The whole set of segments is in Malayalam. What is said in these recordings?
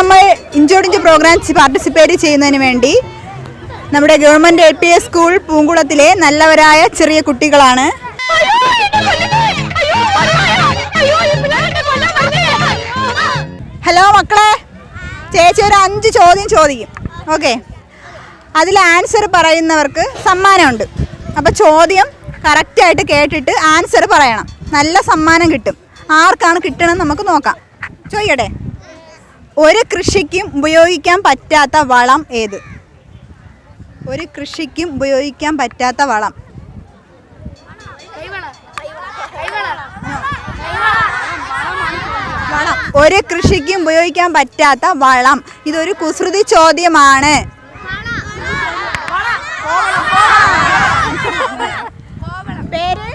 നമ്മൾ ഇഞ്ചോടിഞ്ച് പ്രോഗ്രാം പാർട്ടിസിപ്പേറ്റ് ചെയ്യുന്നതിന് വേണ്ടി നമ്മുടെ ഗവൺമെൻറ് LPS സ്കൂൾ പൂങ്കുളത്തിലെ നല്ലവരായ ചെറിയ കുട്ടികളാണ്. ഹലോ മക്കളെ, ചേച്ചി ഒരു 5 ചോദ്യം ചോദിക്കും. ഓക്കെ, അതിൽ ആൻസർ പറയുന്നവർക്ക് സമ്മാനമുണ്ട്. അപ്പോൾ ചോദ്യം കറക്റ്റായിട്ട് കേട്ടിട്ട് ആൻസർ പറയണം. നല്ല സമ്മാനം കിട്ടും. ആർക്കാണ് കിട്ടണമെന്ന് നമുക്ക് നോക്കാം. ചോദിക്കട്ടെ, ഒരു കൃഷിക്കും ഉപയോഗിക്കാൻ പറ്റാത്ത വളം ഏത്? ഒരു കൃഷിക്കും ഉപയോഗിക്കാൻ പറ്റാത്ത വളം. വളം, ഒരു കൃഷിക്കും ഉപയോഗിക്കാൻ പറ്റാത്ത വളം. ഇതൊരു കുസൃതി ചോദ്യമാണ്. പേര്?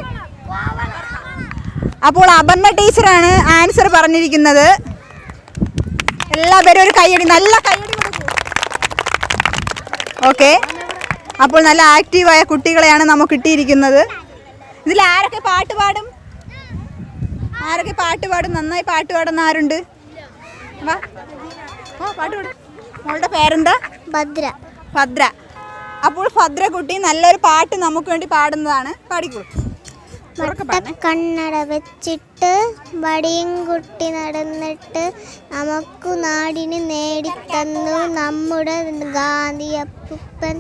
അപ്പോൾ അപർണ ടീച്ചറാണ് ആൻസർ പറഞ്ഞിരിക്കുന്നത്. എല്ലാവരും ഒരു കൈയടി, നല്ല കൈയടി കൊടുക്കും. ഓക്കെ, അപ്പോൾ നല്ല ആക്റ്റീവായ കുട്ടികളെയാണ് നമുക്ക് കിട്ടിയിരിക്കുന്നത്. ഇതിൽ ആരൊക്കെ പാട്ട് പാടും? ആരൊക്കെ പാട്ട് പാടും? നന്നായി പാട്ട് പാടുന്ന ആരുണ്ട്? വാ, പാട്ട് പാടും. മോളുടെ പേരെന്താ? ഭദ്ര. ഭദ്ര. അപ്പോൾ ഭദ്ര കുട്ടി നല്ലൊരു പാട്ട് നമുക്ക് വേണ്ടി പാടുന്നതാണ്. പാടിക്കോളൂ. കണ്ണട വെച്ചിട്ട് വടിയും കുട്ടി നടന്നിട്ട് നമുക്ക് നാടിന് നേടിത്തന്നു നമ്മുടെ ഗാന്ധിയപ്പൂപ്പൻ.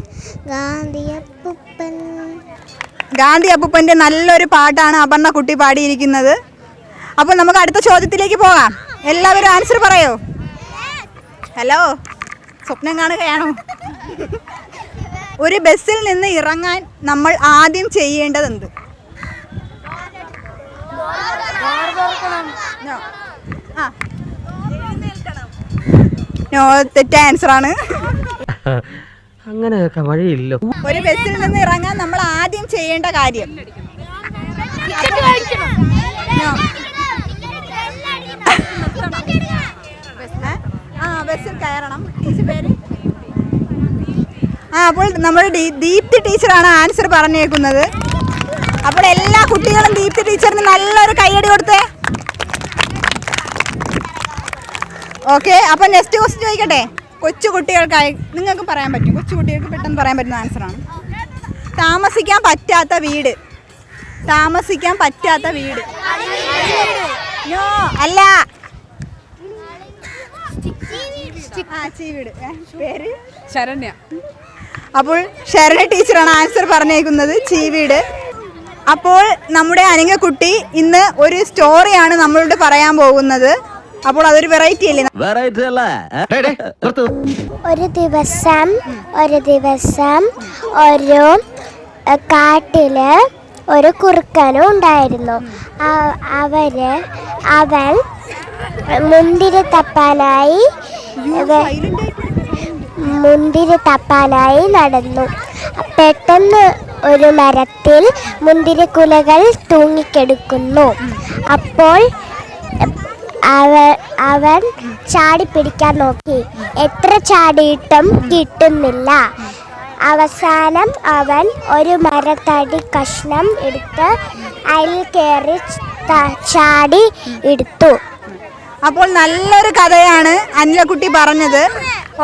ഗാന്ധിയപ്പൂപ്പൻ. ഗാന്ധി അപ്പൂപ്പൻ്റെ നല്ലൊരു പാട്ടാണ് അപർണ കുട്ടി പാടിയിരിക്കുന്നത്. അപ്പോൾ നമുക്ക് അടുത്ത ചോദ്യത്തിലേക്ക് പോകാം. എല്ലാവരും ആൻസർ പറയോ? ഹലോ, സ്വപ്നം കാണുകയാണോ? ഒരു ബസ്സിൽ നിന്ന് ഇറങ്ങാൻ നമ്മൾ ആദ്യം ചെയ്യേണ്ടതെന്ത്? തെറ്റ ആൻസർ ആണ്. അങ്ങനെയൊക്കെ വഴിയില്ല. ഒരു ബസ്സിൽ നിന്ന് ഇറങ്ങാൻ നമ്മൾ ആദ്യം ചെയ്യേണ്ട കാര്യം. ബസ്സിൽ കയറണം. പേര്? അപ്പോൾ നമ്മുടെ ദീപ്തി ടീച്ചറാണ് ആൻസർ പറഞ്ഞേക്കുന്നത്. അപ്പോൾ എല്ലാ കുട്ടികളും ദീപ്തി ടീച്ചറിന് നല്ലൊരു കൈയടി കൊടുത്തേ. ഓക്കെ, അപ്പോൾ നെക്സ്റ്റ് ക്വസ്റ്റ്യൻ ചോദിക്കട്ടെ. കൊച്ചു കുട്ടികൾക്കായി നിങ്ങൾക്ക് പറയാൻ പറ്റും. കൊച്ചു കുട്ടികൾക്ക് പെട്ടെന്ന് പറയാൻ പറ്റുന്ന ആൻസറാണ്. താമസിക്കാൻ പറ്റാത്ത വീട്. താമസിക്കാൻ പറ്റാത്ത വീട്. നോ, അല്ല. ചീവീട്. പേര്? ശരണ്യ. അപ്പോൾ ശരണ ടീച്ചറാണ് ആൻസർ പറഞ്ഞേക്കുന്നത്, ചീവീട്. അപ്പോൾ നമ്മുടെ അനങ്ങക്കുട്ടി ഇന്ന് ഒരു സ്റ്റോറിയാണ് നമ്മളോട് പറയാൻ പോകുന്നത്. അപ്പോൾ അതൊരു വെറൈറ്റി അല്ലേ? ഒരു ദിവസം ഒരു കാട്ടില് ഒരു കുറുക്കനും ഉണ്ടായിരുന്നു. അവൻ മുന്തിരി തപ്പാനായി നടന്നു. പെട്ടെന്ന് ഒരു മരത്തിൽ മുന്തിരിക്കുലകൾ തൂങ്ങിക്കിടക്കുന്നു. അപ്പോൾ അവൻ ചാടിപ്പിടിക്കാൻ നോക്കി. എത്ര ചാടിയിട്ടും കിട്ടുന്നില്ല. അവസാനം അവൻ ഒരു മരത്തടി കഷ്ണം എടുത്ത് അതിൽ കയറി ചാടി എടുത്തു. അപ്പോൾ നല്ലൊരു കഥയാണ് അനിലക്കുട്ടി പറഞ്ഞത്.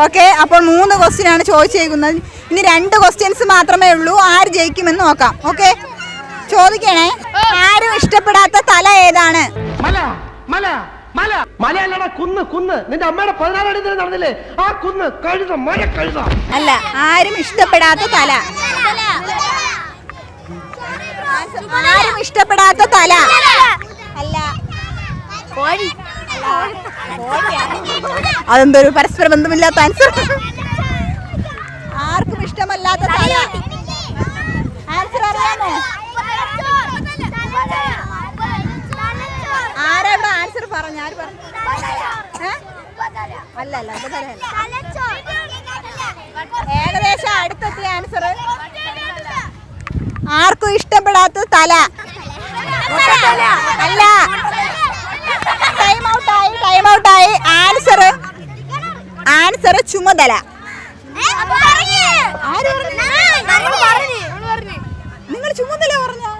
ഓക്കെ, അപ്പോൾ 3 ക്വസ്റ്റ്യനാണ് ചോദിച്ചേക്കുന്നത്. ഇനി 2 ക്വസ്റ്റ്യൻസ് മാത്രമേ ഉള്ളൂ. ആര് ജയിക്കുമെന്ന് നോക്കാം. ഓക്കെ, ചോദിക്കണേ. ആരും ഇഷ്ടപ്പെടാത്ത തല ഏതാണ്? അല്ല, ആരും ഇഷ്ടപ്പെടാത്ത തല. ആരും ഇഷ്ടപ്പെടാത്ത തല അല്ല. അതെന്തൊരു പരസ്പര ബന്ധമില്ലാത്ത ആൻസർ. ആർക്കും ഇഷ്ടമല്ലാത്ത തല. ആൻസർ അറിയാമോ? ആരാ ആൻസർ പറഞ്ഞു? ആര് പറഞ്ഞു? അല്ല, ഏകദേശം അടുത്തെത്തിയ ആൻസർ. ആർക്കും ഇഷ്ടപ്പെടാത്ത തല അല്ല. ടൈം ഔട്ടായി. ആൻസർ ചുമതല. നിങ്ങൾ ചുമതല പറഞ്ഞോ?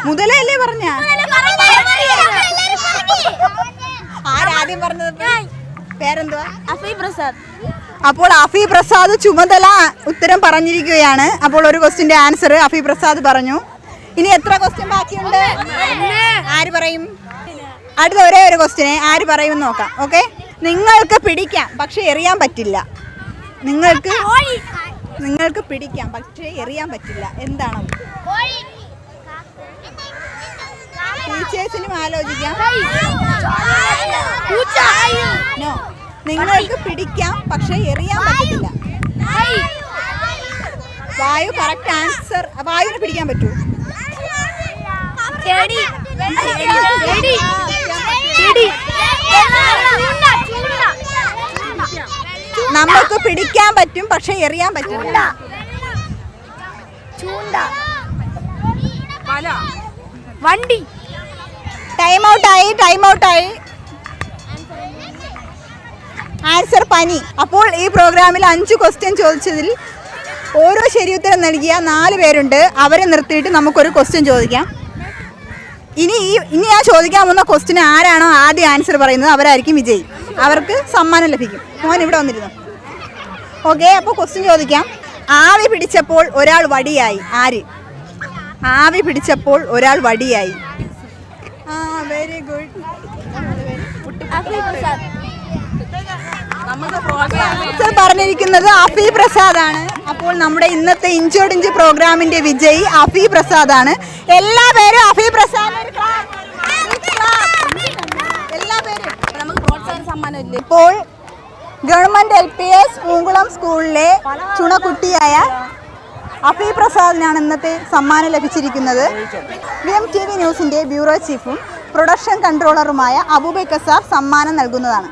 മുതലല്ലേ പറഞ്ഞ? പേരെന്തുവാ? അഫി പ്രസാദ്. അപ്പോൾ അഫി പ്രസാദ് ചുമതല ഉത്തരം പറഞ്ഞിരിക്കുകയാണ്. അപ്പോൾ ഒരു ക്വസ്റ്റിന്റെ ആൻസർ അഫി പ്രസാദ് പറഞ്ഞു. ഇനി എത്ര ക്വസ്റ്റ്യൻ ബാക്കിയുണ്ട്? ആര് പറയും? അടുത്ത ഒരേ ഒരു ക്വസ്റ്റിനെ ആര് പറയും നോക്കാം. ഓക്കെ, നിങ്ങൾക്ക് പിടിക്കാം പക്ഷെ എറിയാൻ പറ്റില്ല. നിങ്ങൾക്ക് പിടിക്കാം പക്ഷേ എറിയാൻ പറ്റില്ല. എന്താണ്? ടീച്ചേഴ്സിനും ആലോചിക്കാം. നോ, നിങ്ങൾക്ക് പിടിക്കാം പക്ഷെ എറിയാൻ പറ്റില്ല. വായു കറക്റ്റ് ആൻസർ. വായുവിനെ പിടിക്കാൻ പറ്റൂ? നമുക്ക് പിടിക്കാൻ പറ്റും പക്ഷെ എറിയാൻ പറ്റില്ല. വണ്ടി. ടൈം ഔട്ടായി. ആൻസർ പനി. അപ്പോൾ ഈ പ്രോഗ്രാമിൽ 5 ക്വസ്റ്റ്യൻ ചോദിച്ചതിൽ ഓരോ ശരിയുത്തരം നൽകിയ 4 പേരുണ്ട്. അവരെ നിർത്തിയിട്ട് നമുക്കൊരു ക്വസ്റ്റ്യൻ ചോദിക്കാം. ഇനി ഞാൻ ചോദിക്കാൻ പോകുന്ന ക്വസ്റ്റ്യൻ ആരാണോ ആദ്യം ആൻസർ പറയുന്നത് അവരായിരിക്കും വിജയി. അവർക്ക് സമ്മാനം ലഭിക്കും. മോൻ ഇവിടെ വന്നിരുന്നു. ഓക്കെ, അപ്പോൾ ക്വസ്റ്റ്യൻ ചോദിക്കാം. ആവി പിടിച്ചപ്പോൾ ഒരാൾ വടിയായി. ആര്? ആവി പിടിച്ചപ്പോൾ ഒരാൾ വടിയായി. Very good. ആൻസർ പറഞ്ഞിരിക്കുന്നത് അഫി പ്രസാദ് ആണ്. അപ്പോൾ നമ്മുടെ ഇന്നത്തെ ഇഞ്ചോടിഞ്ച് പ്രോഗ്രാമിന്റെ വിജയി അഫി പ്രസാദ് ആണ്. എല്ലാവരും അഫി പ്രസാദ് ഇപ്പോൾ ഗവൺമെന്റ് LPS പൂങ്കുളം സ്കൂളിലെ ചുണക്കുട്ടിയായ അഫി പ്രസാദിനാണ് ഇന്നത്തെ സമ്മാനം ലഭിച്ചിരിക്കുന്നത്. VMTV ന്യൂസിന്റെ ബ്യൂറോ ചീഫും പ്രൊഡക്ഷൻ കൺട്രോളറുമായ അബൂബക്കർ സാർ സമ്മാനം നൽകുന്നതാണ്.